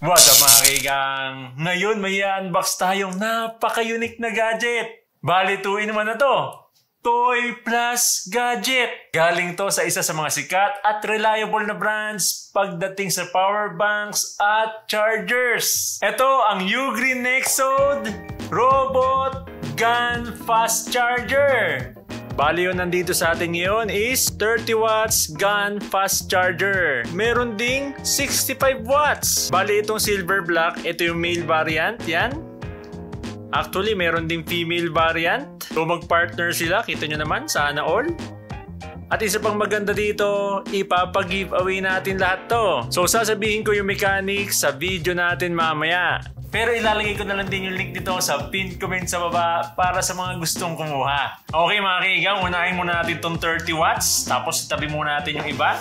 What's up mga kaigang? Ngayon may i-unbox tayong napaka-unique na gadget. Bali 2 in 1 na to. Toy Plus Gadget. Galing to sa isa sa mga sikat at reliable na brands pagdating sa power banks at chargers. Ito ang Ugreen Nexode Robot Gun Fast Charger. Bali yun nandito sa atin ngayon is 30 watts gun fast charger. Meron ding 65 watts. Bali itong silver black, ito yung male variant, yan. Actually, meron ding female variant. So mag-partner sila, kita nyo naman, sana all. At isa pang maganda dito, ipapag-giveaway natin lahat to. So sasabihin ko yung mechanics sa video natin mamaya. Pero ilalagay ko na lang din yung link nito sa pinned comment sa baba para sa mga gustong kumuha. Okay mga kaigang, unahin muna natin itong 30 watts. Tapos itabi muna natin yung iba.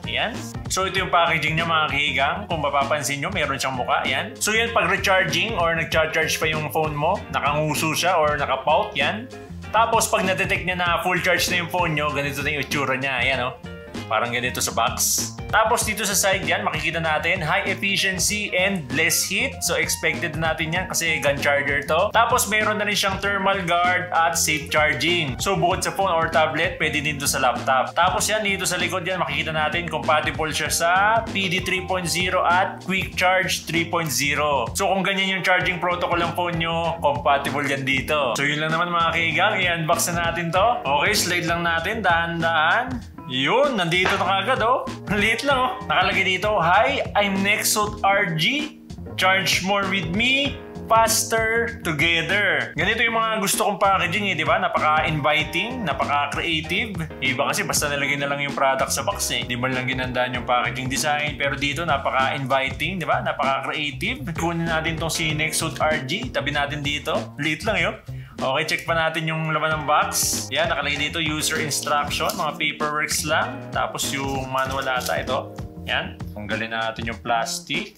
Ayan. So ito yung packaging niya mga kaigang. Kung mapapansin nyo, meron siyang mukha. Ayan. So yan, pag recharging or nag-charge pa yung phone mo, nakanguso siya or nakapout, yan. Tapos pag na-detect niya na full charge na yung phone nyo, ganito na yung itsura niya. Ayan o. Parang ganito sa box. Tapos dito sa side yan, makikita natin high efficiency and less heat. So expected natin yan kasi gun charger to. Tapos meron na rin siyang thermal guard at safe charging. So bukod sa phone or tablet, pwede din to sa laptop. Tapos yan, dito sa likod yan, makikita natin compatible siya sa PD 3.0 at Quick Charge 3.0. So kung ganyan yung charging protocol ng phone nyo, compatible yan dito. So yun lang naman mga kaigang, i-unbox na natin to. Okay, slide lang natin, dahan-dahan. Yun, nandito na kagad oh. Liit lang oh. Nakalagay dito, Hi, I'm Nexode RG. Charge more with me, faster together. Ganito yung mga gusto kong packaging eh, di ba? Napaka-inviting, napaka-creative. Iba kasi basta nalagay na lang yung product sa box eh. Di man lang ginandaan yung packaging design. Pero dito napaka-inviting, di ba? Napaka-creative. Kunin natin tong si Nexode RG. Tabi natin dito. Liit lang yun. Okay, check pa natin yung laman ng box. Yan, nakalagay dito user instruction, mga paperworks lang. Tapos yung manual ata ito. Yan, tanggalin natin yung plastic.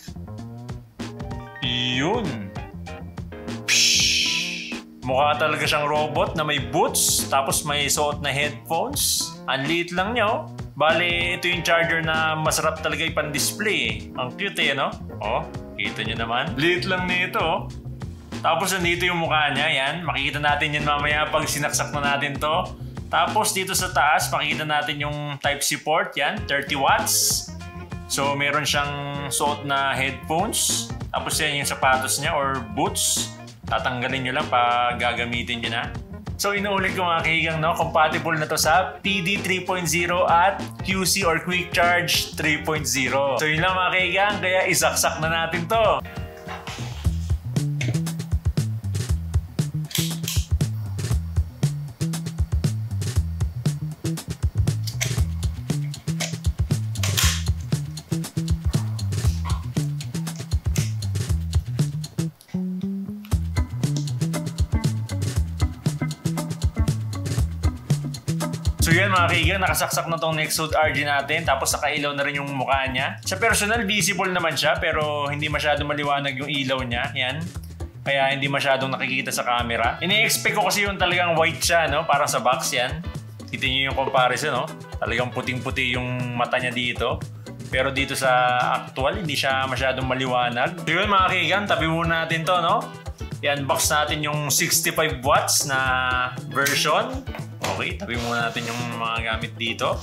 Yun. Psh! Mukha talaga siyang robot na may boots. Tapos may suot na headphones. Ang liit lang niya oh. Bale, ito yung charger na masarap talaga ipan-display. Ang cute eh, no? Oh, kita nyo naman. Liit lang nito oh. Tapos nandito yung mukha niya, yan. Makikita natin yan mamaya pag sinaksak na natin to. Tapos dito sa taas, makikita natin yung Type-C port, yan, 30 watts. So meron siyang suot na headphones. Tapos yan yung sapatos niya or boots. Tatanggalin nyo lang pag gagamitin nyo na. So inuulit ko mga kaigang, no? Compatible na to sa PD 3.0 at QC or Quick Charge 3.0. So yun lang mga kaigang, kaya isaksak na natin to. So yan mga kaigan, nakasaksak na tong Nexode RG natin. Tapos nakailaw na rin yung mukha niya. Sa personal, visible naman siya. Pero hindi masyadong maliwanag yung ilaw niya. Yan. Kaya hindi masyadong nakikita sa camera. Ini-expect ko kasi yung talagang white siya, no? Parang sa box yan. Kita niyo yung comparison, no? Talagang puting-puti yung mata niya dito. Pero dito sa actual, hindi siya masyadong maliwanag. So yun mga kaigan, tabi muna natin to, no? I-unbox natin yung 65 watts na version. Okay, tabi muna natin yung mga gamit dito.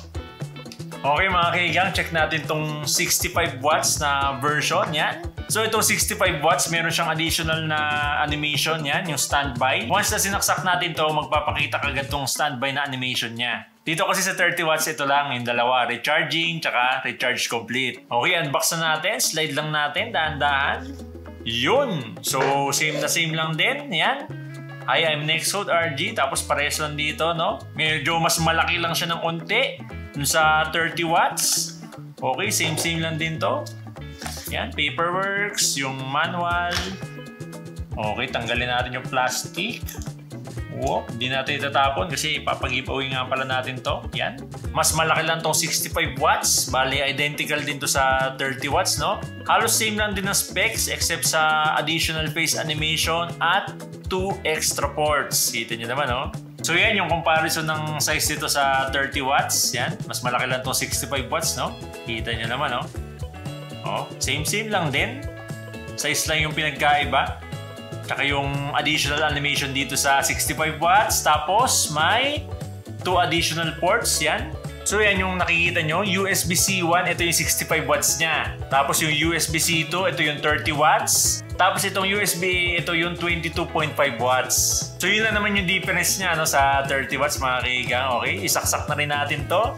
Okay mga kaigang, check natin tong 65 watts na version, yan. So itong 65 watts, meron siyang additional na animation, yan, yung standby. Once na sinaksak natin to, magpapakita kagad tong standby na animation niya. Dito kasi sa 30 watts, ito lang, yung dalawa, recharging, tsaka recharge complete. Okay, unbox na natin, slide lang natin, dahan-dahan. Yun! So, same na same lang din. Yan. Hi, I'm Nexode RG. Tapos parehas lang dito, no? Medyo mas malaki lang siya ng unti. Dun sa 30 watts. Okay, same lang din to. Yan, paperworks, yung manual. Okay, tanggalin natin yung plastic. Wow, hindi natin itatapon kasi ipapag-giveaway nga pala natin to. Yan. Mas malaki lang tong 65 watts. Bali, identical din to sa 30 watts, no? Halos same lang din ang specs except sa additional face animation at 2 extra ports. Kita nyo naman, no? So yan yung comparison ng size dito sa 30 watts. Yan. Mas malaki lang tong 65 watts, no? Kita nyo naman, no? Oh, same lang din. Size lang yung pinagkaiba. Tsaka yung additional animation dito sa 65 watts. Tapos may 2 additional ports. Yan. So yan yung nakikita nyo. USB-C 1, ito yung 65 watts niya. Tapos yung USB-C 2, ito yung 30 watts. Tapos itong USB, ito yung 22.5 watts. So yun lang naman yung difference niya no, sa 30 watts mga kaigang. Okay, isaksak na rin natin to.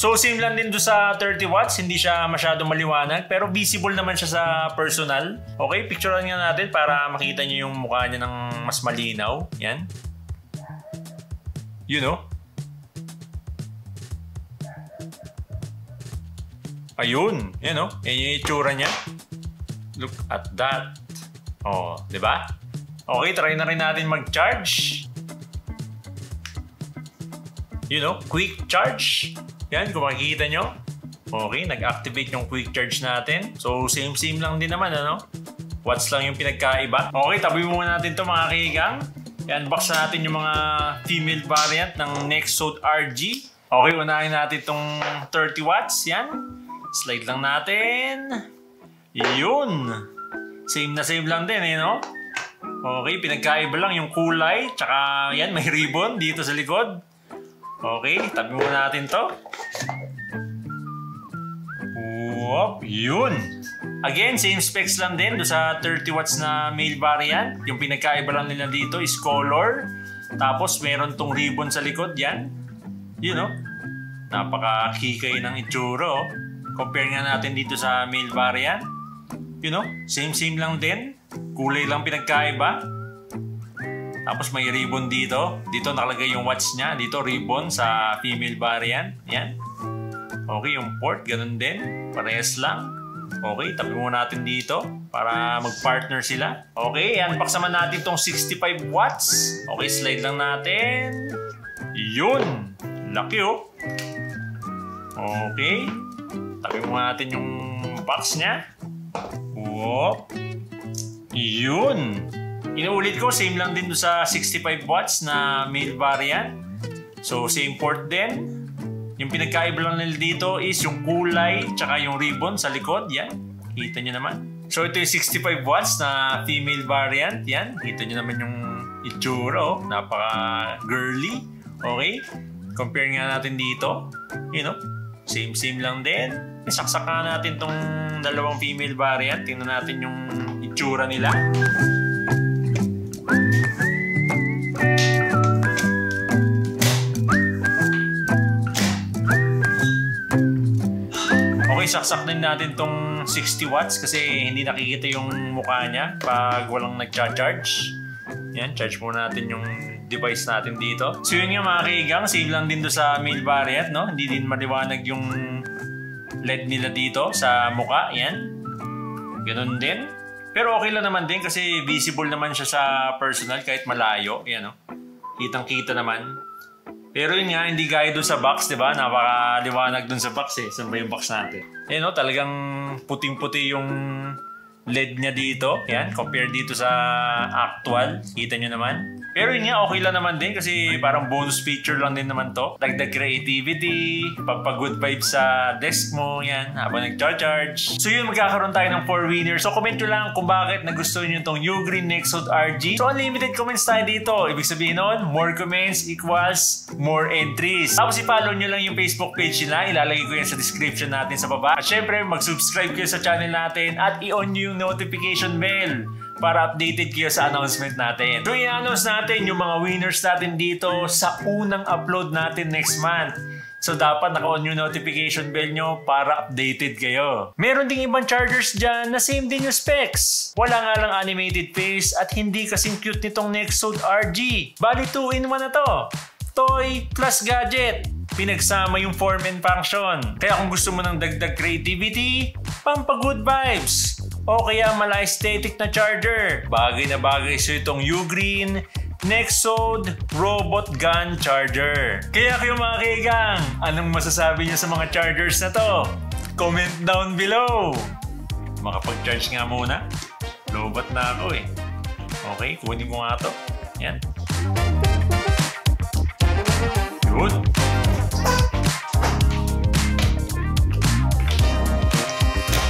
So same lang din do sa 30 watts, hindi siya masyadong maliwanag pero visible naman siya sa personal. Okay, picturean nga natin para makita niyo yung mukha niya ng mas malinaw. Yan. You know? Ayun, yan no? Yan yung itsura niya. Look at that. Oh, di ba? Okay, try na rin natin mag-charge. You know, quick charge. Yan, kung makikita nyo. Okay, nag-activate yung quick charge natin. So, same lang din naman, ano? Watts lang yung pinagkaiba. Okay, tabi muna natin to mga kaigang. I-unbox na natin yung mga female variant ng Nexode RG. Okay, unahin natin itong 30 watts. Yan. Slide lang natin. Yun. Same lang din, eh, no? Okay, pinagkaiba lang yung kulay. Tsaka, yan, may ribbon dito sa likod. Okay, tabi muna natin to. Whoop, yun. Again, same specs lang din do sa 30 watts na male variant. Yung pinagkaiba lang nila dito is color. Tapos meron tong ribbon sa likod, yan. You know, napaka-kikay ng itsura. Oh. Compare nga natin dito sa male variant. You know, same lang din. Kulay lang pinagkaiba. Tapos may ribbon dito. Dito nakalagay yung watch niya. Dito ribbon sa female variant. Yan. Okay, yung port, ganun din. Parehas lang. Okay, tabi muna natin dito para mag-partner sila. Okay, unbox naman natin itong 65 watts. Okay, slide lang natin. Yun. Laki oh. Okay. Tabi muna natin yung box niya. Whoop. Yun. Inuulit ko, same lang din sa 65 watts na male variant. So, same port din. Yung pinagkaiba lang nila dito is yung kulay tsaka yung ribbon sa likod. Yan. Kita nyo naman. So, ito yung 65 watts na female variant. Yan. Kita nyo naman yung itsura. Oh. Napaka-girly. Okay. Compare nga natin dito. You know, same lang din. Isaksak nga natin tong dalawang female variant. Tingnan natin yung itsura nila. Saksak din natin tong 60 watts kasi hindi nakikita yung mukha niya pag walang nagcha-charge. Yan, charge muna natin yung device natin dito. So yun nga mga kaigang, save lang din do sa male variant, no? Hindi din maliwanag yung LED nila dito sa mukha. Yan. Ganun din. Pero okay lang naman din kasi visible naman siya sa personal kahit malayo. Yan, no? Kitang-kita naman. Pero yun nga, hindi gaya doon sa box, di ba? Napakaliwanag doon sa box eh. Saan ba yung box natin? Eh no, talagang puting-puti yung LED niya dito. Yan, compare dito sa actual. Kita nyo naman. Pero yun nga, okay lang naman din kasi parang bonus feature lang din naman to. Dagdag creativity, pagpa-good vibes sa desk mo, yan, habang nag-charge. So yun, magkakaroon tayo ng 4 winners. So comment nyo lang kung bakit nagustuhan nyo itong Ugreen Nexode RG. So unlimited comments tayo dito. Ibig sabihin nun, more comments equals more entries. Tapos i-follow nyo lang yung Facebook page nila. Ilalagay ko yan sa description natin sa baba. At syempre, mag-subscribe kayo sa channel natin at i-on nyo yung notification bell para updated kayo sa announcement natin. So i-announce natin yung mga winners natin dito sa unang upload natin next month. So dapat naka-on yung notification bell nyo para updated kayo. Meron ding ibang chargers dyan na same din yung specs. Wala nga lang animated face at hindi kasing cute nitong Nexode RG. Bali 2-in-1 na to. Toy plus gadget. Pinagsama yung form and function. Kaya kung gusto mo ng dagdag creativity, pampa-good vibes, o kaya mala-aesthetic na charger, bagay na bagay sa itong Ugreen Nexode Robot Gun Charger. Kaya kayo mga kaigang, anong masasabi niyo sa mga chargers na to? Comment down below. Makapag-charge nga muna. Lobat na ako eh. Okay, kunin ko nga to. Yan.